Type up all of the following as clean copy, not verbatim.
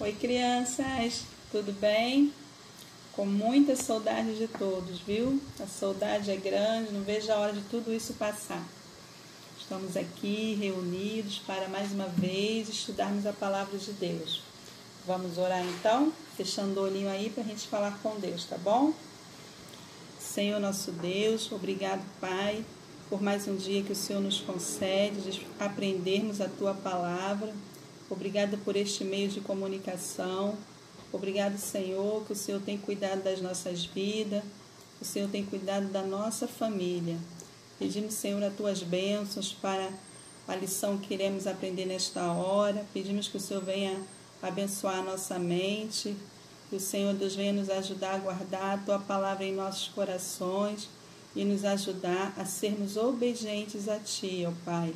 Oi, crianças, tudo bem? Com muita saudade de todos, viu? A saudade é grande, não vejo a hora de tudo isso passar. Estamos aqui reunidos para mais uma vez estudarmos a palavra de Deus. Vamos orar então, fechando o olhinho aí para a gente falar com Deus, tá bom? Senhor nosso Deus, obrigado, Pai, por mais um dia que o Senhor nos concede de aprendermos a Tua palavra. Obrigado por este meio de comunicação. Obrigado, Senhor, que o Senhor tem cuidado das nossas vidas, o Senhor tem cuidado da nossa família. Pedimos, Senhor, as Tuas bênçãos para a lição que iremos aprender nesta hora. Pedimos que o Senhor venha abençoar a nossa mente, que o Senhor Deus venha nos ajudar a guardar a Tua palavra em nossos corações e nos ajudar a sermos obedientes a Ti, ó Pai.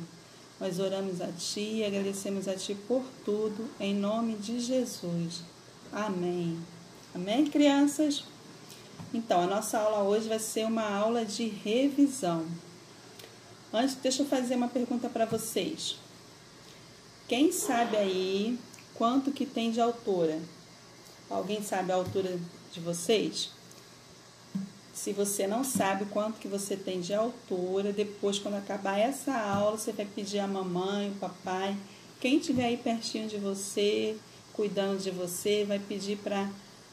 Nós oramos a Ti e agradecemos a Ti por tudo, em nome de Jesus. Amém. Amém, crianças? Então, a nossa aula hoje vai ser uma aula de revisão. Antes, deixa eu fazer uma pergunta para vocês. Quem sabe aí quanto que tem de altura? Alguém sabe a altura de vocês? Se você não sabe quanto que você tem de altura, depois, quando acabar essa aula, você vai pedir a mamãe, o papai, quem estiver aí pertinho de você, cuidando de você, vai pedir para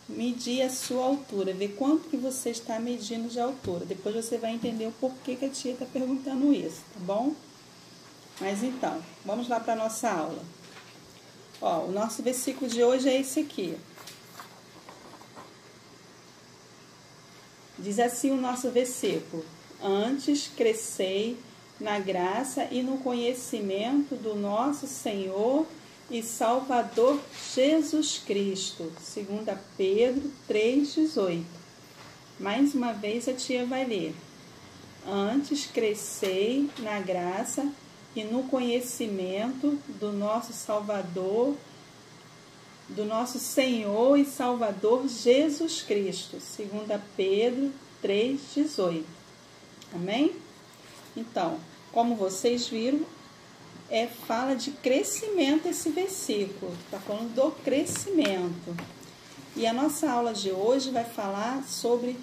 medir a sua altura, ver quanto que você está medindo de altura. Depois você vai entender o porquê que a tia está perguntando isso, tá bom? Mas então, vamos lá para a nossa aula. Ó, o nosso versículo de hoje é esse aqui. Diz assim o nosso versículo: antes crescei na graça e no conhecimento do nosso Senhor e Salvador Jesus Cristo. 2 Pedro 3,18. Mais uma vez a tia vai ler. Antes crescei na graça e no conhecimento do nosso Salvador, do nosso Senhor e Salvador Jesus Cristo. 2 Pedro 3,18. Amém? Então, como vocês viram, fala de crescimento esse versículo. Está falando do crescimento. E a nossa aula de hoje vai falar sobre...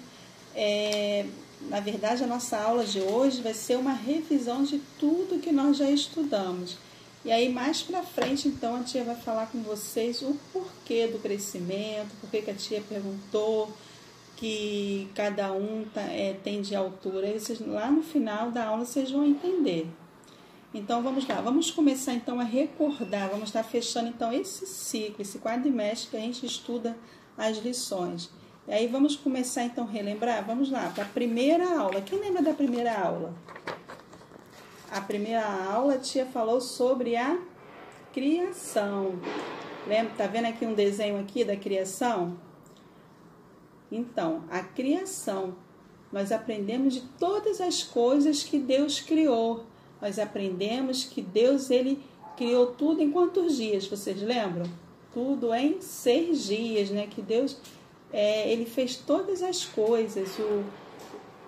na verdade, a nossa aula de hoje vai ser uma revisão de tudo que nós já estudamos. E aí, mais pra frente, então, a tia vai falar com vocês o porquê do crescimento, porquê que a tia perguntou que cada um tem de altura. Aí vocês, lá no final da aula vocês vão entender. Então, vamos lá. Vamos começar, então, a recordar. Vamos estar fechando, então, esse ciclo, esse quadrimestre que a gente estuda as lições. E aí, vamos começar, então, a relembrar? Vamos lá, para a primeira aula. Quem lembra da primeira aula? A primeira aula, a tia falou sobre a criação. Lembra? Tá vendo aqui um desenho aqui da criação? Então, a criação. Nós aprendemos de todas as coisas que Deus criou. Nós aprendemos que Deus, ele criou tudo em quantos dias? Vocês lembram? Tudo em 6 dias, né? Que Deus, ele fez todas as coisas.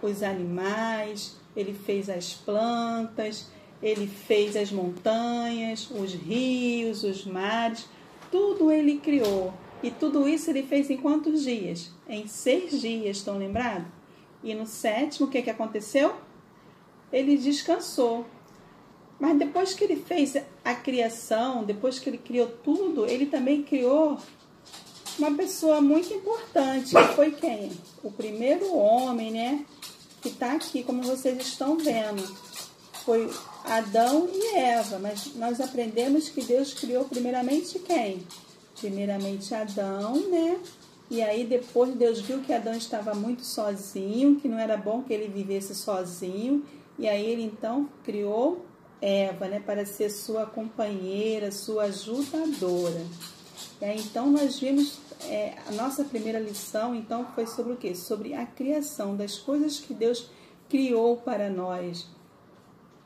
Os animais, ele fez as plantas, ele fez as montanhas, os rios, os mares. Tudo ele criou. E tudo isso ele fez em quantos dias? Em 6 dias, estão lembrados? E no 7º, o que aconteceu? Ele descansou. Mas depois que ele fez a criação, depois que ele criou tudo, ele também criou uma pessoa muito importante, que foi quem? O primeiro homem, né? Que está aqui, como vocês estão vendo. Foi Adão e Eva, mas nós aprendemos que Deus criou primeiramente quem? Primeiramente Adão, né? E aí depois Deus viu que Adão estava muito sozinho, que não era bom que ele vivesse sozinho, e aí ele então criou Eva, né, para ser sua companheira, sua ajudadora. E aí, então nós vimos, a nossa primeira lição então foi sobre o quê? Sobre a criação, das coisas que Deus criou para nós,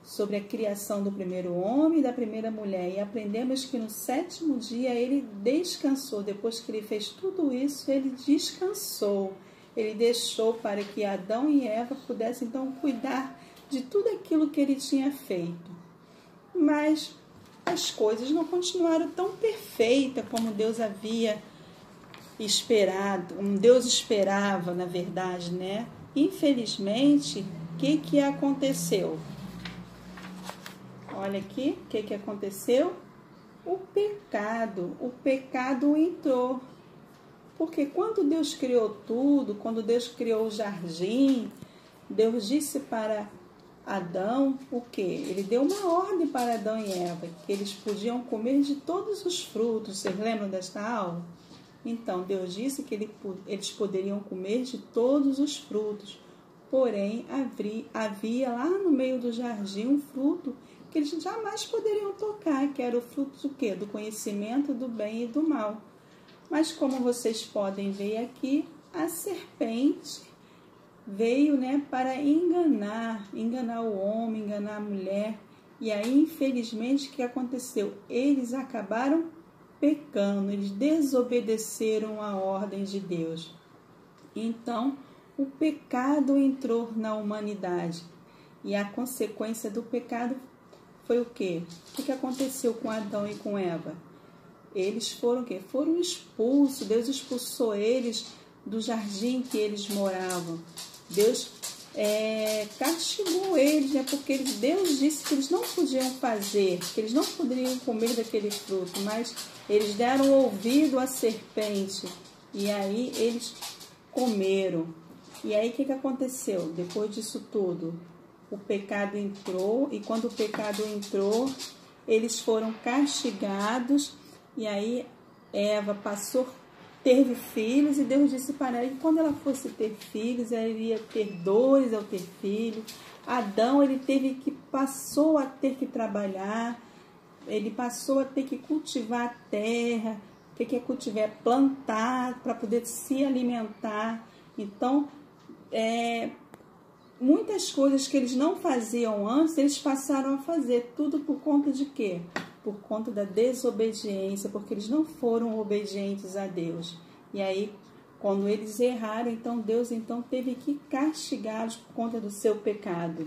sobre a criação do primeiro homem e da primeira mulher. E aprendemos que no 7º dia ele descansou. Depois que ele fez tudo isso, ele descansou. Ele deixou para que Adão e Eva pudessem então cuidar de tudo aquilo que ele tinha feito. Mas as coisas não continuaram tão perfeitas como Deus havia esperado, como Deus esperava, na verdade, né? Infelizmente, o que aconteceu? Olha aqui, o que aconteceu? O pecado entrou. Porque quando Deus criou tudo, quando Deus criou o jardim, Deus disse para Adão o quê? Ele deu uma ordem para Adão e Eva, que eles podiam comer de todos os frutos. Vocês lembram desta aula? Então, Deus disse que eles poderiam comer de todos os frutos. Porém, havia lá no meio do jardim um fruto que eles jamais poderiam tocar, que era o fruto do quê? Do conhecimento do bem e do mal. Mas como vocês podem ver aqui, a serpente veio, né, para enganar o homem, enganar a mulher. E aí, infelizmente, o que aconteceu? Eles acabaram pecando, eles desobedeceram a ordem de Deus. Então, o pecado entrou na humanidade. E a consequência do pecado foi o quê? O que aconteceu com Adão e com Eva? Eles foram o quê? Foram expulsos. Deus expulsou eles do jardim que eles moravam. Deus castigou eles, né? Porque Deus disse que eles não podiam fazer, que eles não poderiam comer daquele fruto, mas eles deram ouvido à serpente. E aí eles comeram. E aí o que aconteceu? Depois disso tudo, o pecado entrou, e quando o pecado entrou, eles foram castigados. E aí Eva teve filhos, e Deus disse para ela que quando ela fosse ter filhos, ela iria ter dores ao ter filho. Adão, ele passou a ter que trabalhar, ele passou a ter que cultivar a terra, ter que cultivar, plantar para poder se alimentar. Então, muitas coisas que eles não faziam antes, eles passaram a fazer. Tudo por conta de quê? Por conta da desobediência, porque eles não foram obedientes a Deus. E aí, quando eles erraram, então Deus teve que castigá-los por conta do seu pecado.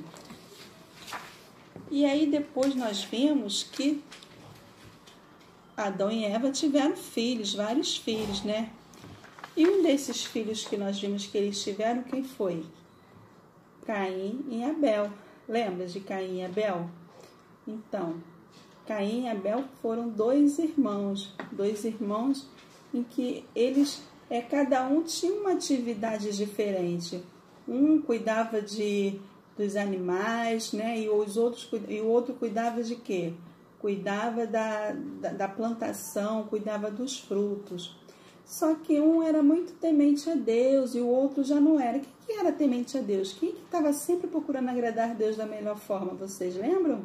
E aí depois nós vimos que Adão e Eva tiveram filhos, vários filhos, né? E um desses filhos que nós vimos que eles tiveram, quem foi? Caim e Abel. Lembra de Caim e Abel? Então, Caim e Abel foram dois irmãos em que eles, cada um tinha uma atividade diferente. Um cuidava dos animais, né? E o outro cuidava de quê? Cuidava da plantação, cuidava dos frutos. Só que um era muito temente a Deus e o outro já não era. Quem era temente a Deus? Quem que estava sempre procurando agradar a Deus da melhor forma? Vocês lembram?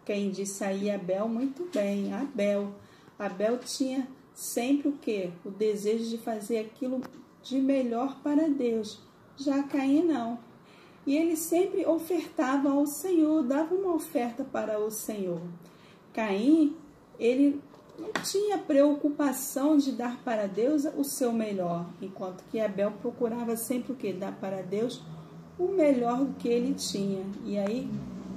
Quem disse aí? Abel, muito bem. Abel tinha sempre o quê? O desejo de fazer aquilo de melhor para Deus. Já Caim não. E ele sempre ofertava ao Senhor, dava uma oferta para o Senhor. Caim, ele não tinha preocupação de dar para Deus o seu melhor, enquanto que Abel procurava sempre o quê? Dar para Deus o melhor do que ele tinha. E aí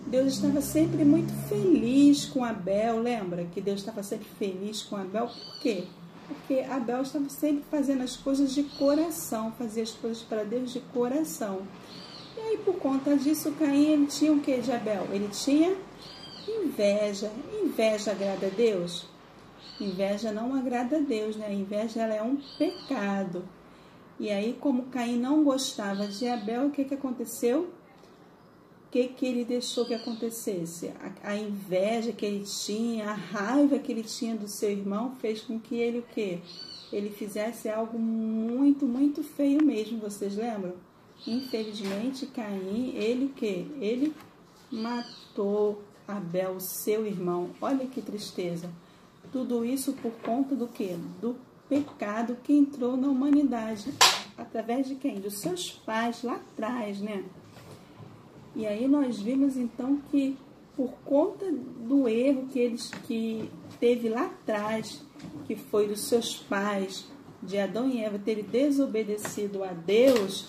Deus estava sempre muito feliz com Abel. Lembra que Deus estava sempre feliz com Abel? Por quê? Porque Abel estava sempre fazendo as coisas de coração, fazia as coisas para Deus de coração. E aí, por conta disso, Caim, ele tinha o que de Abel? Ele tinha inveja. Inveja agrada a Deus? Inveja não agrada a Deus, né? A inveja, ela é um pecado. E aí, como Caim não gostava de Abel, o que aconteceu? O que ele deixou que acontecesse? A inveja que ele tinha, a raiva que ele tinha do seu irmão, fez com que ele o quê? Ele fizesse algo muito, muito feio mesmo, vocês lembram? Infelizmente, Caim, ele o quê? Ele matou Abel, seu irmão. Olha que tristeza. Tudo isso por conta do quê? Do pecado que entrou na humanidade. Através de quem? Dos seus pais lá atrás, né? E aí nós vimos então que por conta do erro que teve lá atrás, que foi dos seus pais, de Adão e Eva terem desobedecido a Deus,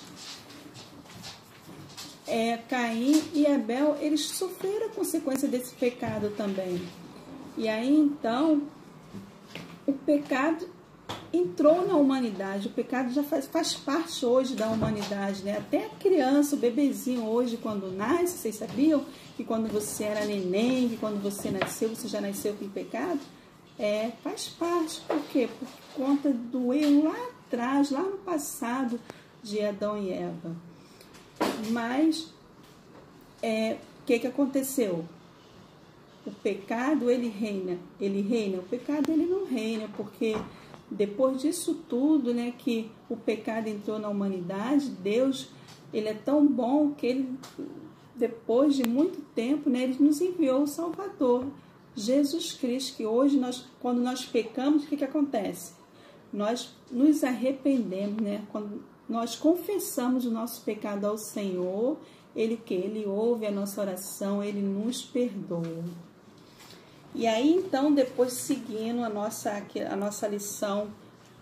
Caim e Abel, eles sofreram a consequência desse pecado também. E aí, então, o pecado entrou na humanidade. O pecado já faz parte hoje da humanidade, né? Até a criança, o bebezinho hoje, quando nasce, vocês sabiam que quando você era neném, que quando você nasceu, você já nasceu com pecado? Faz parte. Por quê? Por conta do erro lá atrás, lá no passado de Adão e Eva. Mas, o que aconteceu? O pecado, ele reina. O pecado, ele não reina, porque depois disso tudo, né, que o pecado entrou na humanidade, Deus, ele é tão bom que ele, depois de muito tempo, né, ele nos enviou o Salvador, Jesus Cristo, que hoje, quando nós pecamos, o que acontece? Nós nos arrependemos, né? Quando nós confessamos o nosso pecado ao Senhor, Ele ouve a nossa oração, Ele nos perdoa. E aí, então, depois seguindo a nossa lição,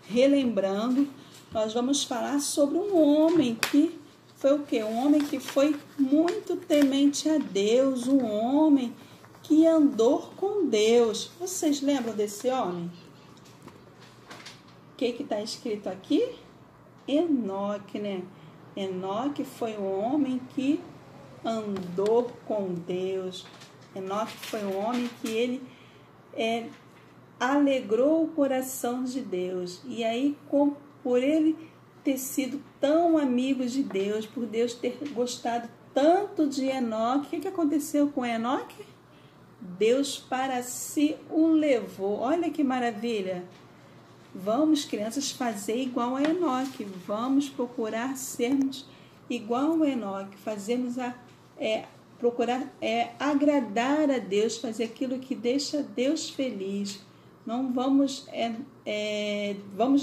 relembrando, nós vamos falar sobre um homem que foi o quê? Um homem que foi muito temente a Deus, um homem que andou com Deus. Vocês lembram desse homem? O que está escrito aqui? Enoque, né? Enoque foi um homem que andou com Deus. Enoque foi um homem que ele alegrou o coração de Deus. E aí, por ele ter sido tão amigo de Deus, por Deus ter gostado tanto de Enoque, o que aconteceu com Enoque? Deus para si o levou. Olha que maravilha! Vamos, crianças, fazer igual a Enoque. Vamos procurar sermos igual a Enoque. Procurar agradar a Deus, fazer aquilo que deixa Deus feliz. Não vamos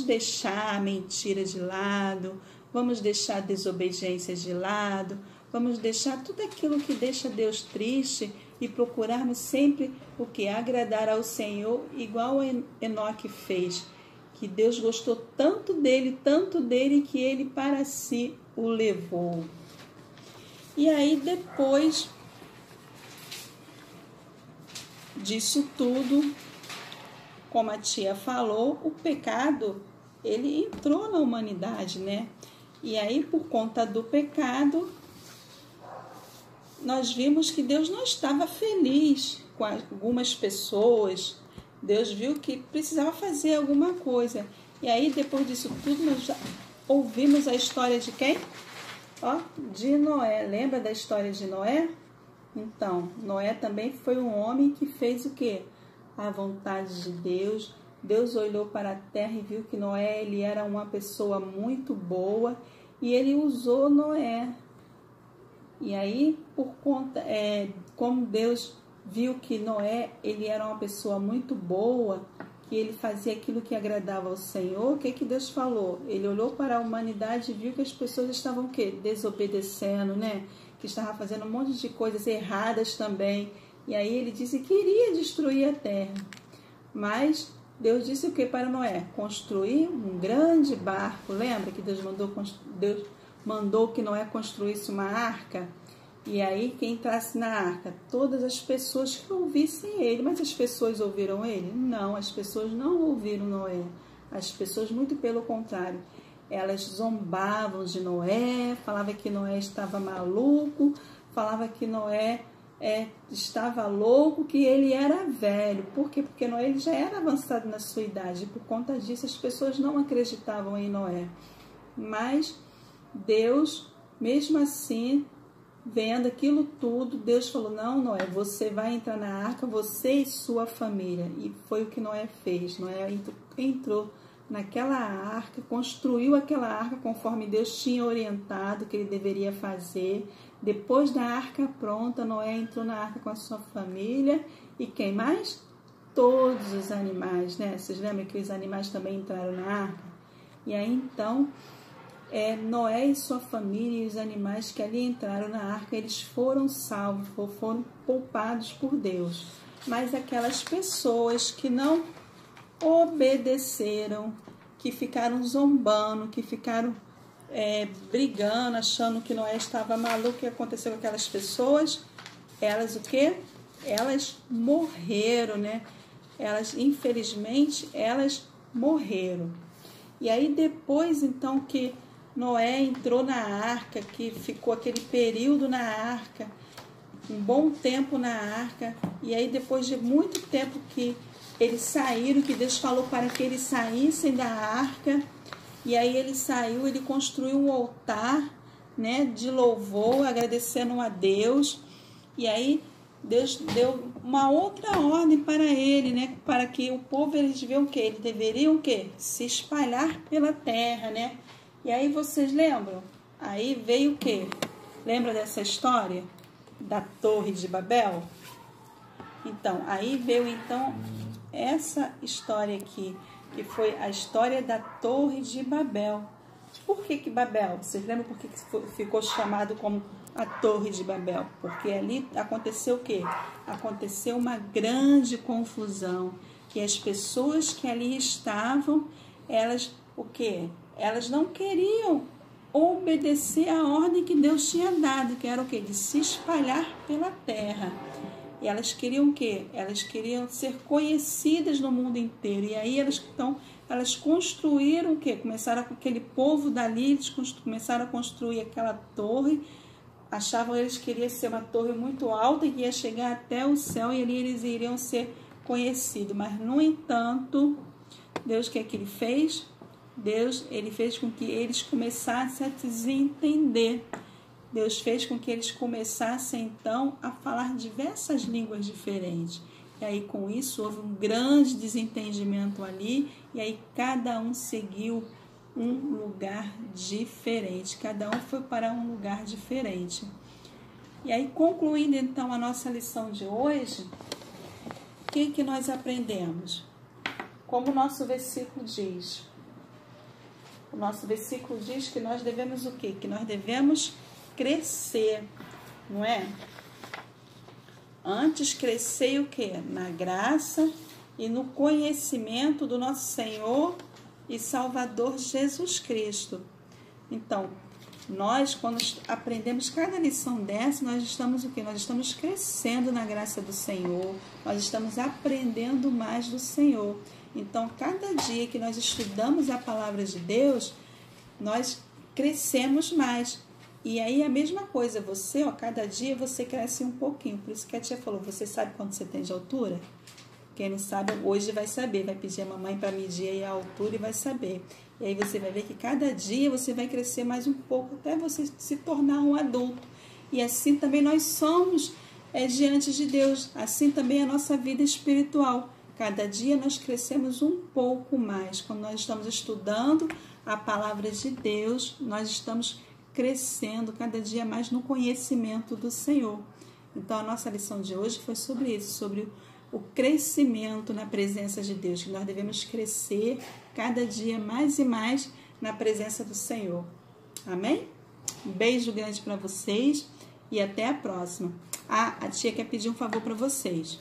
deixar a mentira de lado, vamos deixar a desobediência de lado, vamos deixar tudo aquilo que deixa Deus triste e procurarmos sempre o que? Agradar ao Senhor, igual Enoque fez. Que Deus gostou tanto dele, que ele para si o levou. E aí, depois disso tudo, como a tia falou, o pecado, ele entrou na humanidade, né? E aí, por conta do pecado, nós vimos que Deus não estava feliz com algumas pessoas. Deus viu que precisava fazer alguma coisa. E aí, depois disso tudo, nós já ouvimos a história de quem? De Noé. Lembra da história de Noé? Então, Noé também foi um homem que fez o quê? A vontade de Deus. Deus olhou para a terra e viu que Noé, ele era uma pessoa muito boa e ele usou Noé. E aí, por conta, como Deus viu que Noé, ele era uma pessoa muito boa, que ele fazia aquilo que agradava ao Senhor, o que Deus falou? Ele olhou para a humanidade e viu que as pessoas estavam o quê? Desobedecendo, né? Que estavam fazendo um monte de coisas erradas também. E aí ele disse que iria destruir a terra. Mas Deus disse o que para Noé? Construir um grande barco. Lembra que Deus mandou que Noé construísse uma arca? E aí, quem entrasse na arca? Todas as pessoas que ouvissem ele. Mas as pessoas ouviram ele? Não, as pessoas não ouviram Noé. As pessoas, muito pelo contrário, elas zombavam de Noé, falavam que Noé estava maluco, falavam que Noé estava louco, que ele era velho. Por quê? Porque Noé ele já era avançado na sua idade. E por conta disso, as pessoas não acreditavam em Noé. Mas Deus, mesmo assim, vendo aquilo tudo, Deus falou, não, Noé, você vai entrar na arca, você e sua família. E foi o que Noé fez. Noé entrou naquela arca, construiu aquela arca conforme Deus tinha orientado que ele deveria fazer. Depois da arca pronta, Noé entrou na arca com a sua família. E quem mais? Todos os animais, né? Vocês lembram que os animais também entraram na arca? E aí, então, Noé e sua família e os animais que ali entraram na arca, eles foram salvos, foram poupados por Deus. Mas aquelas pessoas que não obedeceram, que ficaram zombando, que ficaram brigando, achando que Noé estava maluco, o que aconteceu com aquelas pessoas? Elas o quê? Elas morreram, né? elas, infelizmente, elas morreram. E aí depois, então, que Noé entrou na arca, que ficou aquele período na arca, um bom tempo na arca, e aí depois de muito tempo que eles saíram, que Deus falou para que eles saíssem da arca, e aí ele saiu, ele construiu um altar, né, de louvor, agradecendo a Deus, e aí Deus deu uma outra ordem para ele, né, para que o povo, eles viam o quê? Eles deveriam o quê? Se espalhar pela terra, né? E aí vocês lembram? Aí veio o quê? Lembra dessa história da Torre de Babel? Então, aí veio então essa história aqui, que foi a história da Torre de Babel. Por que Babel? Vocês lembram por que ficou chamado como a Torre de Babel? Porque ali aconteceu o quê? Aconteceu uma grande confusão, que as pessoas que ali estavam, elas o quê? Elas não queriam obedecer a ordem que Deus tinha dado, que era o quê? De se espalhar pela terra. E elas queriam o quê? Elas queriam ser conhecidas no mundo inteiro. E aí elas construíram o quê? Começaram com aquele povo dali, eles começaram a construir aquela torre. Achavam eles que iria ser uma torre muito alta, que ia chegar até o céu e ali eles iriam ser conhecidos. Mas, no entanto, Deus, o que é que ele fez? Deus, ele fez com que eles começassem a desentender. Deus fez com que eles começassem, então, a falar diversas línguas diferentes. E aí, com isso, houve um grande desentendimento ali, e aí cada um seguiu um lugar diferente. Cada um foi para um lugar diferente. E aí, concluindo, então, a nossa lição de hoje, o que nós aprendemos? Como o nosso versículo diz. O nosso versículo diz que nós devemos o quê? Que nós devemos crescer, não é? Antes crescei o quê? Na graça e no conhecimento do nosso Senhor e Salvador Jesus Cristo. Então, nós, quando aprendemos cada lição dessa, nós estamos o quê? Nós estamos crescendo na graça do Senhor, nós estamos aprendendo mais do Senhor. Então, cada dia que nós estudamos a palavra de Deus, nós crescemos mais. E aí a mesma coisa, você, cada dia você cresce um pouquinho. Por isso que a tia falou, você sabe quanto você tem de altura? Quem não sabe, hoje vai saber, vai pedir a mamãe para medir aí a altura e vai saber. E aí você vai ver que cada dia você vai crescer mais um pouco, até você se tornar um adulto. E assim também nós somos diante de Deus, assim também a nossa vida espiritual. Cada dia nós crescemos um pouco mais. Quando nós estamos estudando a palavra de Deus, nós estamos crescendo cada dia mais no conhecimento do Senhor. Então, a nossa lição de hoje foi sobre isso, sobre o crescimento na presença de Deus, que nós devemos crescer cada dia mais e mais na presença do Senhor. Amém? Um beijo grande para vocês e até a próxima. A tia quer pedir um favor para vocês.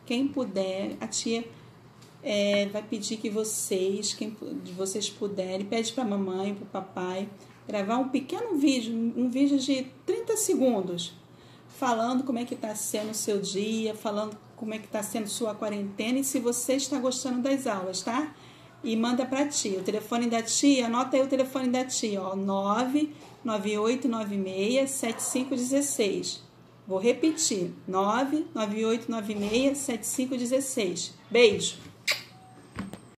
Quem puder, a tia vai pedir que vocês puderem, pede para a mamãe, para o papai, gravar um pequeno vídeo, um vídeo de 30 segundos, falando como é que está sendo o seu dia, falando como é que está sendo sua quarentena e se você está gostando das aulas, tá? E manda para a tia. O telefone da tia, anota aí o telefone da tia, ó, 998967516. Vou repetir, 998967516. Beijo!